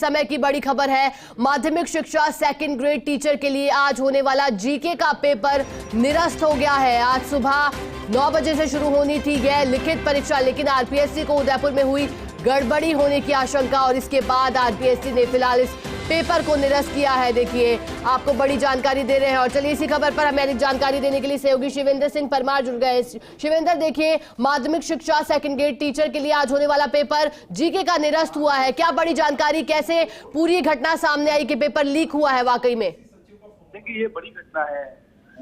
समय की बड़ी खबर है। माध्यमिक शिक्षा सेकंड ग्रेड टीचर के लिए आज होने वाला जीके का पेपर निरस्त हो गया है। आज सुबह 9 बजे से शुरू होनी थी यह लिखित परीक्षा, लेकिन आरपीएससी को उदयपुर में हुई गड़बड़ी होने की आशंका और इसके बाद आरपीएससी ने फिलहाल इस पेपर को निरस्त किया है। देखिए, आपको बड़ी जानकारी दे रहे हैं और चलिए इसी खबर पर हमें अधिक जानकारी देने के लिए सहयोगी शिवेंद्र सिंह परमार जुड़ गए। शिवेंद्र, देखिए, माध्यमिक शिक्षा सेकंड ग्रेड टीचर के लिए आज होने वाला पेपर जीके का निरस्त हुआ है। क्या बड़ी जानकारी, कैसे पूरी घटना सामने आई कि पेपर लीक हुआ है वाकई में? देखिए, ये बड़ी घटना है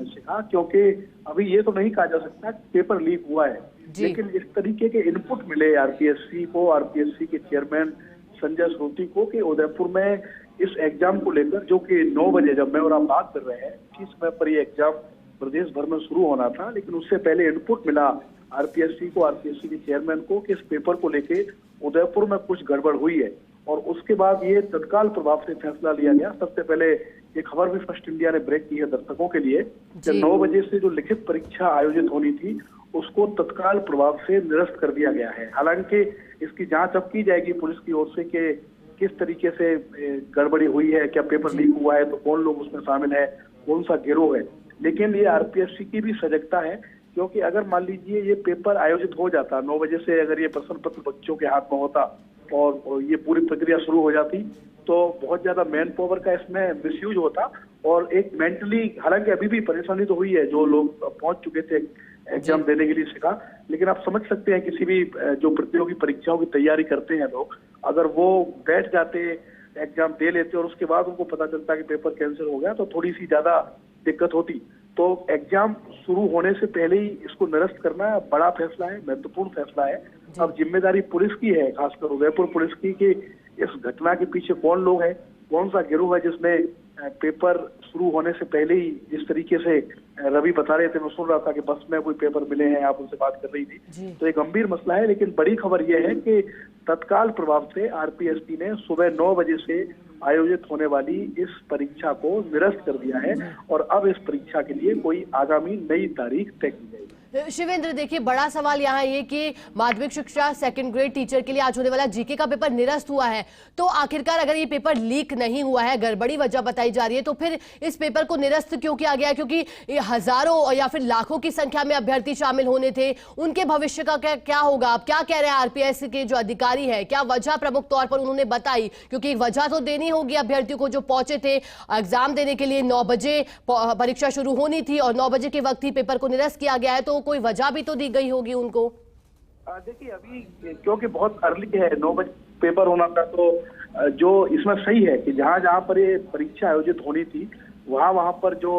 शिखा, क्योंकि अभी ये तो नहीं कहा जा सकता पेपर लीक हुआ है, लेकिन इस तरीके के इनपुट मिले आरपीएससी को, आरपीएससी के चेयरमैन संजय श्रोती को, कि उदयपुर में इस एग्जाम को लेकर, जो कि 9 बजे जब मैं और आप बात कर रहे हैं, इस समय पर ये एग्जाम प्रदेश भर में शुरू होना था, लेकिन उससे पहले इनपुट मिला आरपीएससी को, आरपीएससी के चेयरमैन को, कि इस पेपर को लेके उदयपुर में कुछ गड़बड़ हुई है। और उसके बाद ये तत्काल प्रभाव से फैसला लिया गया। सबसे पहले ये खबर भी फर्स्ट इंडिया ने ब्रेक की है दर्शकों के लिए, कि 9 बजे से जो लिखित परीक्षा आयोजित होनी थी उसको तत्काल प्रभाव से निरस्त कर दिया गया है। हालांकि इसकी जांच अब की जाएगी पुलिस की ओर से कि किस तरीके से गड़बड़ी हुई है, क्या पेपर लीक हुआ है, तो कौन लोग उसमें शामिल है, कौन सा गिरोह है। लेकिन ये आरपीएससी की भी सजगता है, क्योंकि अगर मान लीजिए ये पेपर आयोजित हो जाता 9 बजे से, अगर ये प्रश्न पत्र बच्चों के हाथ में होता और ये पूरी प्रक्रिया शुरू हो जाती, तो बहुत ज्यादा मैन पावर का इसमें मिसयूज होता और एक मेंटली, हालांकि अभी भी परेशानी तो हुई है, जो लोग पहुंच चुके थे एग्जाम देने के लिए शिखा, लेकिन आप समझ सकते हैं किसी भी जो प्रतियोगी परीक्षाओं की तैयारी करते हैं लोग, अगर वो बैठ जाते, एग्जाम दे लेते और उसके बाद उनको पता चलता कि पेपर कैंसिल हो गया, तो थोड़ी सी ज्यादा दिक्कत होती। तो एग्जाम शुरू होने से पहले ही इसको निरस्त करना बड़ा फैसला है, महत्वपूर्ण फैसला है। अब जिम्मेदारी पुलिस की है, खासकर उदयपुर पुलिस की, कि इस घटना के पीछे कौन लोग हैं, कौन सा गिरोह है जिसने पेपर शुरू होने से पहले ही, जिस तरीके से रवि बता रहे थे, मैं सुन रहा था कि बस में कोई पेपर मिले हैं, आप उनसे बात कर रही थी, तो एक गंभीर मसला है। लेकिन बड़ी खबर यह है कि तत्काल प्रभाव से आरपीएससी ने सुबह 9 बजे से आयोजित होने वाली इस परीक्षा को निरस्त कर दिया है और अब इस परीक्षा के लिए कोई आगामी नई तारीख तय की जाएगी। शिवेंद्र, देखिए, बड़ा सवाल यहाँ ये कि माध्यमिक शिक्षा सेकंड ग्रेड टीचर के लिए आज होने वाला जीके का पेपर निरस्त हुआ है, तो आखिरकार अगर ये पेपर लीक नहीं हुआ है, गड़बड़ी वजह बताई जा रही है, तो फिर इस पेपर को निरस्त क्यों किया गया? क्योंकि हजारों या फिर लाखों की संख्या में अभ्यर्थी शामिल होने थे, उनके भविष्य का क्या होगा? आप क्या कह रहे हैं आरपीएससी के जो अधिकारी है, क्या वजह प्रमुख तौर पर उन्होंने बताई? क्योंकि एक वजह तो देनी होगी अभ्यर्थियों को जो पहुंचे थे एग्जाम देने के लिए। 9 बजे परीक्षा शुरू होनी थी और 9 बजे के वक्त ही पेपर को निरस्त किया गया है, तो कोई वजह भी तो दी गई होगी उनको। देखिए, अभी क्योंकि बहुत अर्ली है, 9 बजे पेपर होना था, तो जो इसमें सही है कि जहां जहां पर ये परीक्षा आयोजित होनी थी, वहां पर जो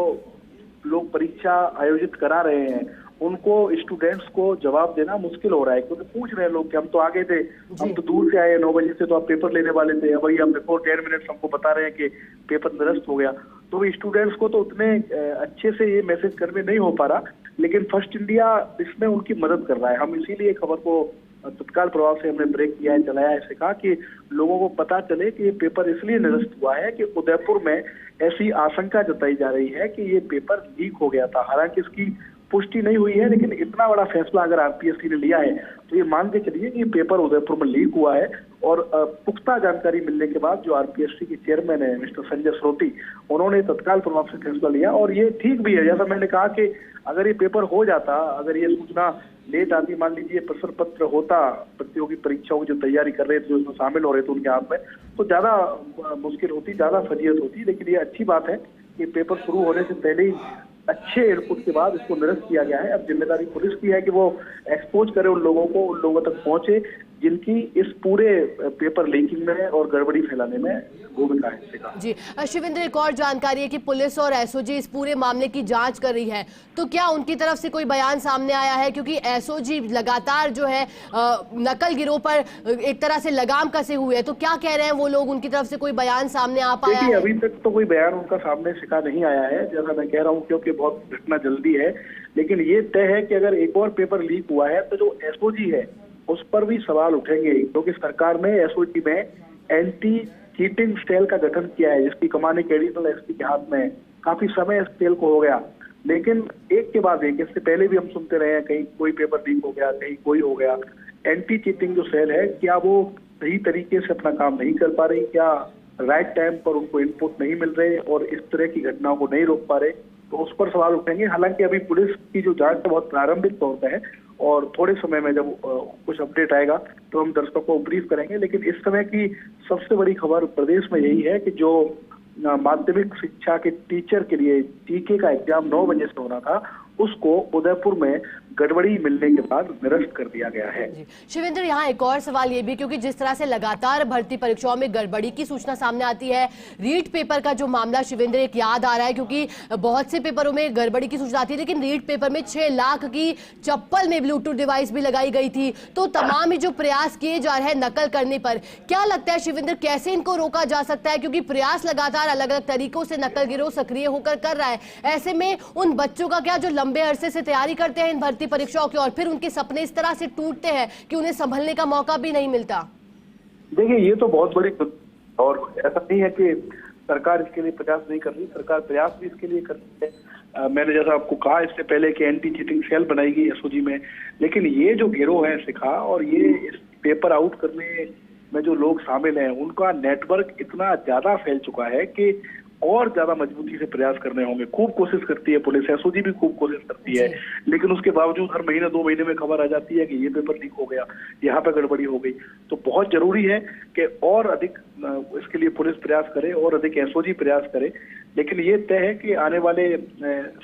लोग परीक्षा आयोजित करा रहे हैं उनको, स्टूडेंट्स को जवाब देना मुश्किल हो रहा है, क्योंकि पूछ रहे हैं लोग कि हम तो आगे थे, हम तो दूर से आए, 9 बजे से तो आप पेपर लेने वाले थे, अब आप बिफोर 10 मिनट्स हमको बता रहे हैं कि पेपर निरस्त हो गया। तो स्टूडेंट्स को तो उतने अच्छे से ये मैसेज करने नहीं हो पा रहा, लेकिन फर्स्ट इंडिया इसमें उनकी मदद कर रहा है। हम इसीलिए खबर को तत्काल प्रभाव से हमने ब्रेक किया है, चलाया है, ऐसे कहा कि लोगों को पता चले कि ये पेपर इसलिए निरस्त हुआ है कि उदयपुर में ऐसी आशंका जताई जा रही है कि ये पेपर लीक हो गया था। हालांकि इसकी पुष्टि नहीं हुई है, लेकिन इतना बड़ा फैसला अगर आरपीएससी ने लिया है तो ये मान के चलिए कि पेपर उदयपुर में लीक हुआ है। और पुख्ता जानकारी मिलने के बाद जो आरपीएससी के चेयरमैन है मिस्टर संजय श्रोती, उन्होंने तत्काल प्रभाव से फैसला लिया और ये ठीक भी है। जैसा मैंने कहा कि अगर ये पेपर हो जाता, अगर ये सूचना लेट आती, मान लीजिए प्रश्न पत्र होता प्रतियोगी परीक्षाओं की जो तैयारी कर रहे थे, जो इसमें शामिल हो रहे थे उनके हाथ में, तो ज्यादा मुश्किल होती, ज्यादा फजीयत होती। लेकिन ये अच्छी बात है कि पेपर शुरू होने से पहले ही अच्छे इनपुट के बाद इसको निरस्त किया गया है। अब जिम्मेदारी पुलिस की है कि वो एक्सपोज करे उन लोगों तक पहुंचे जिनकी इस पूरे पेपर लीकिंग में और गड़बड़ी फैलाने में भूमिका है। जी शिवेंद्र, एक और जानकारी है कि पुलिस और एसओजी इस पूरे मामले की जांच कर रही है, तो क्या उनकी तरफ से कोई बयान सामने आया है? क्योंकि एसओजी लगातार जो है नकल गिरोह पर एक तरह से लगाम कसे हुए है, तो क्या कह रहे हैं वो लोग? उनकी तरफ से कोई बयान सामने आ पाया है? अभी तक तो कोई बयान उनका सामने शिका नहीं आया है, जैसा मैं कह रहा हूँ, क्योंकि बहुत घटना जल्दी है। लेकिन ये तय है कि अगर एक और पेपर लीक हुआ है तो जो एसओजी है उस पर भी सवाल उठेंगे, क्योंकि सरकार ने एसओजी में एंटी चीटिंग सेल का गठन किया है, जिसकी कमान एक एडिशनल एसपी के हाथ में। काफी समय इस सेल को हो गया, लेकिन एक के बाद एक, इससे पहले भी हम सुनते रहे हैं, कहीं कोई पेपर लीक हो गया, कहीं कोई हो गया। एंटी चीटिंग जो सेल है, क्या वो सही तरीके से अपना काम नहीं कर पा रही, क्या राइट टाइम पर उनको इनपुट नहीं मिल रहे और इस तरह की घटनाओं को नहीं रोक पा रहे, तो उस पर सवाल उठेंगे। हालांकि अभी पुलिस की जो जांच है बहुत प्रारंभिक तौर पर है और थोड़े समय में जब कुछ अपडेट आएगा तो हम दर्शकों को ब्रीफ करेंगे। लेकिन इस समय की सबसे बड़ी खबर प्रदेश में यही है कि जो माध्यमिक शिक्षा के टीचर के लिए जीके का एग्जाम 9 बजे से होना था, उसको उदयपुर में गड़बड़ी मिलने के बाद निरस्त कर दिया गया है। शिवेंद्र, यहाँ एक और सवाल ये भी, क्योंकि जिस तरह से लगातार भर्ती परीक्षाओं में गड़बड़ी की सूचना सामने आती है, रीट पेपर का जो मामला शिवेंद्र एक याद आ रहा है, क्योंकि बहुत से पेपरों में गड़बड़ी की सूचना आती है, लेकिन रीट पेपर में 6 लाख की चप्पल में ब्लूटूथ डिवाइस भी लगाई गई थी। तो तमाम ही जो प्रयास किए जा रहे हैं नकल करने पर, क्या लगता है शिवेंद्र कैसे इनको रोका जा सकता है? क्योंकि प्रयास लगातार अलग अलग तरीकों से नकल गिरोह सक्रिय होकर कर रहा है। ऐसे में उन बच्चों का क्या, जो लंबे अरसे से तैयारी करते हैं इन भर्ती परीक्षाओं की और फिर उनके सपने इस तरह से टूटते हैं कि उन्हें संभलने का मौका भी नहीं मिलता? देखिए, ये तो बहुत बड़ी, और ऐसा नहीं है कि सरकार इसके लिए प्रयास नहीं कर रही, सरकार प्रयास भी इसके लिए कर रही है। मैंने जैसा आपको कहा इससे पहले कि एंटी चीटिंग सेल बनाएगी एसओजी में, लेकिन ये जो गिरोह है शिखा और ये इस पेपर आउट करने में जो लोग शामिल हैं, उनका नेटवर्क इतना ज्यादा फैल चुका है कि और ज्यादा मजबूती से प्रयास करने होंगे। खूब कोशिश करती है पुलिस, एसओजी भी खूब कोशिश करती है, लेकिन उसके बावजूद हर महीने 2 महीने में खबर आ जाती है कि ये पेपर लीक हो गया, यहाँ पे गड़बड़ी हो गई। तो बहुत जरूरी है कि और अधिक इसके लिए पुलिस प्रयास करे और अधिक एसओजी प्रयास करे। लेकिन ये तय है कि आने वाले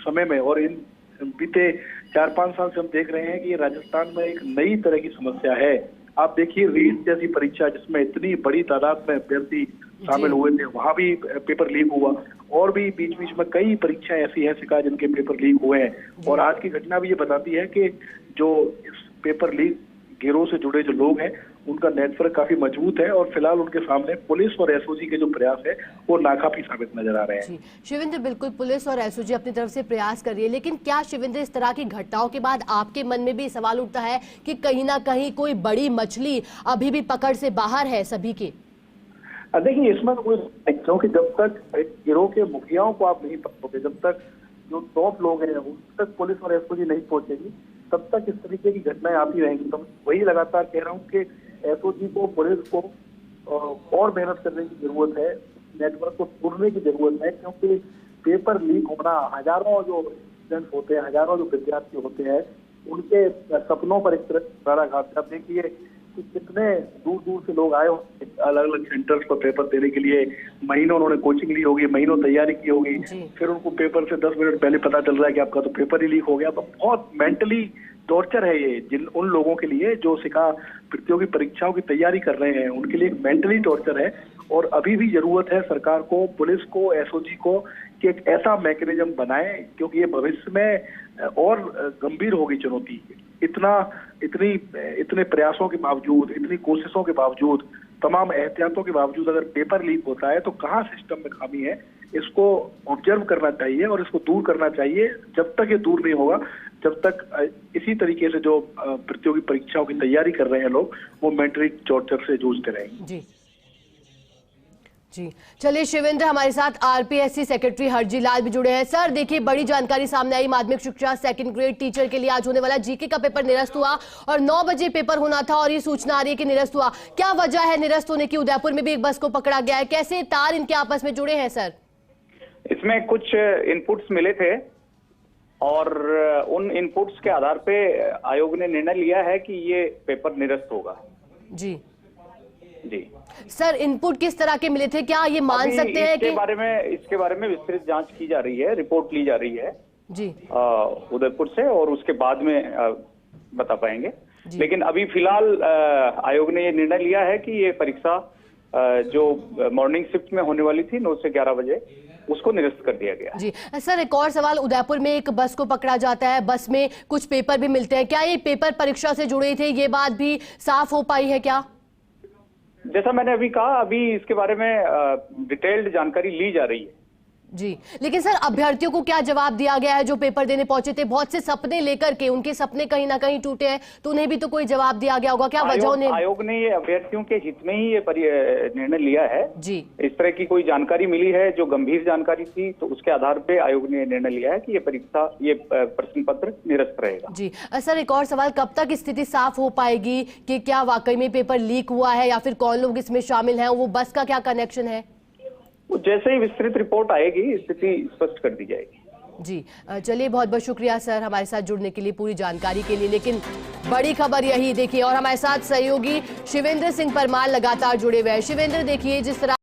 समय में, और इन बीते 4-5 साल से हम देख रहे हैं कि ये राजस्थान में एक नई तरह की समस्या है। आप देखिए, रीट जैसी परीक्षा जिसमें इतनी बड़ी तादाद में अभ्यर्थी शामिल हुए थे, वहां भी पेपर लीक हुआ, और भी बीच बीच में कई परीक्षाएं ऐसी हैं शिखा जिनके पेपर लीक हुए हैं। और आज की घटना भी ये बताती है कि जो इस पेपर लीक गिरोह से जुड़े जो लोग हैं, उनका नेटवर्क काफी मजबूत है और फिलहाल उनके सामने पुलिस और एसओजी के जो प्रयास है वो नाकाफी साबित नजर आ रहे हैं। शिवेंद्र, बिल्कुल पुलिस और एसओजी अपनी तरफ से प्रयास कर रही है, लेकिन क्या शिवेंद्र इस तरह की घटनाओं के बाद आपके मन में भी सवाल उठता है कि कहीं ना कहीं कोई बड़ी मछली अभी भी पकड़ से बाहर है सभी के? देखिए, इसमें तो कोई, क्योंकि जब तक गिरोह के मुखियाओं को आप नहीं पकड़ोगे, जब तक जो टॉप लोग हैं उन तक पुलिस और एसओजी नहीं पहुंचेगी, तब तक इस तरीके की घटनाएं आती रहेंगी। तो वही लगातार कह रहा हूँ कि एसओजी को, पुलिस को और मेहनत करने की जरूरत है, नेटवर्क को तोड़ने की जरूरत है, क्योंकि पेपर लीक होना, हजारों जो स्टूडेंट होते हैं, हजारों जो विद्यार्थी होते हैं, उनके सपनों पर एक तरह घात। अब देखिए कि कितने दूर दूर से लोग आए होंगे अलग अलग सेंटर्स पर पेपर देने के लिए, महीनों उन्होंने कोचिंग ली होगी, महीनों तैयारी की होगी, फिर उनको पेपर से 10 मिनट पहले पता चल रहा है कि आपका तो पेपर ही लीक हो गया। तो बहुत मेंटली टॉर्चर है ये उन लोगों के लिए जो शिखा प्रतियोगी परीक्षाओं की तैयारी कर रहे हैं, उनके लिए मेंटली टॉर्चर है। और अभी भी जरूरत है सरकार को, पुलिस को, एसओजी को कि एक ऐसा मैकेनिज्म बनाए, क्योंकि ये भविष्य में और गंभीर होगी चुनौती। इतने प्रयासों के बावजूद, इतनी कोशिशों के बावजूद, तमाम एहतियातों के बावजूद अगर पेपर लीक होता है तो कहाँ सिस्टम में खामी है, इसको ऑब्जर्व करना चाहिए और इसको दूर करना चाहिए। जब तक ये दूर नहीं होगा, जब तक इसी तरीके से जो प्रतियोगी परीक्षाओं की तैयारी कर रहे हैं लोग, वो मेंटली टॉर्चर से जूझते रहेंगे। जी, चलिए शिवेंद्र, हमारे साथ आरपीएससी सेक्रेटरी हरजी लाल भी जुड़े हैं। सर, देखिए बड़ी जानकारी सामने आई, माध्यमिक शिक्षा 2nd ग्रेड टीचर के लिए आज होने वाला जीके का पेपर निरस्त हुआ और 9 बजे पेपर होना था और ये सूचना आ रही है कि निरस्त हुआ। क्या वजह है निरस्त होने की? उदयपुर में भी एक बस को पकड़ा गया है, कैसे तार इनके आपस में जुड़े हैं सर? इसमें कुछ इनपुट्स मिले थे और उन इनपुट्स के आधार पे आयोग ने निर्णय लिया है कि ये पेपर निरस्त होगा। जी जी सर, इनपुट किस तरह के मिले थे? क्या ये मान सकते हैं कि इसके बारे में विस्तृत जांच की जा रही है, रिपोर्ट ली जा रही है जी उदयपुर से, और उसके बाद में बता पाएंगे। लेकिन अभी फिलहाल आयोग ने ये निर्णय लिया है कि ये परीक्षा जो मॉर्निंग शिफ्ट में होने वाली थी 9 से 11 बजे, उसको निरस्त कर दिया गया। जी सर, एक और सवाल, उदयपुर में एक बस को पकड़ा जाता है, बस में कुछ पेपर भी मिलते हैं, क्या ये पेपर परीक्षा से जुड़े थे? ये बात भी साफ हो पाई है क्या? जैसा मैंने अभी कहा, अभी इसके बारे में डिटेल्ड जानकारी ली जा रही है। जी, लेकिन सर अभ्यर्थियों को क्या जवाब दिया गया है जो पेपर देने पहुंचे थे? बहुत से सपने लेकर के, उनके सपने कहीं ना कहीं टूटे हैं, तो उन्हें भी तो कोई जवाब दिया गया होगा। क्या वजह ने आयोग ने ये अभ्यर्थियों के हित में ही ये निर्णय लिया है जी। इस तरह की कोई जानकारी मिली है जो गंभीर जानकारी थी, तो उसके आधार पे आयोग ने निर्णय लिया है कि ये परीक्षा, ये प्रश्न पत्र निरस्त रहेगा। जी सर, एक और सवाल, कब तक स्थिति साफ हो पाएगी कि क्या वाकई में पेपर लीक हुआ है या फिर कौन लोग इसमें शामिल हैं? वो बस का क्या कनेक्शन है? जैसे ही विस्तृत रिपोर्ट आएगी स्थिति स्पष्ट कर दी जाएगी। जी चलिए, बहुत बहुत शुक्रिया सर हमारे साथ जुड़ने के लिए, पूरी जानकारी के लिए। लेकिन बड़ी खबर यही देखिए, और हमारे साथ सहयोगी शिवेंद्र सिंह परमार लगातार जुड़े हुए हैं। शिवेंद्र, देखिए जिस तरह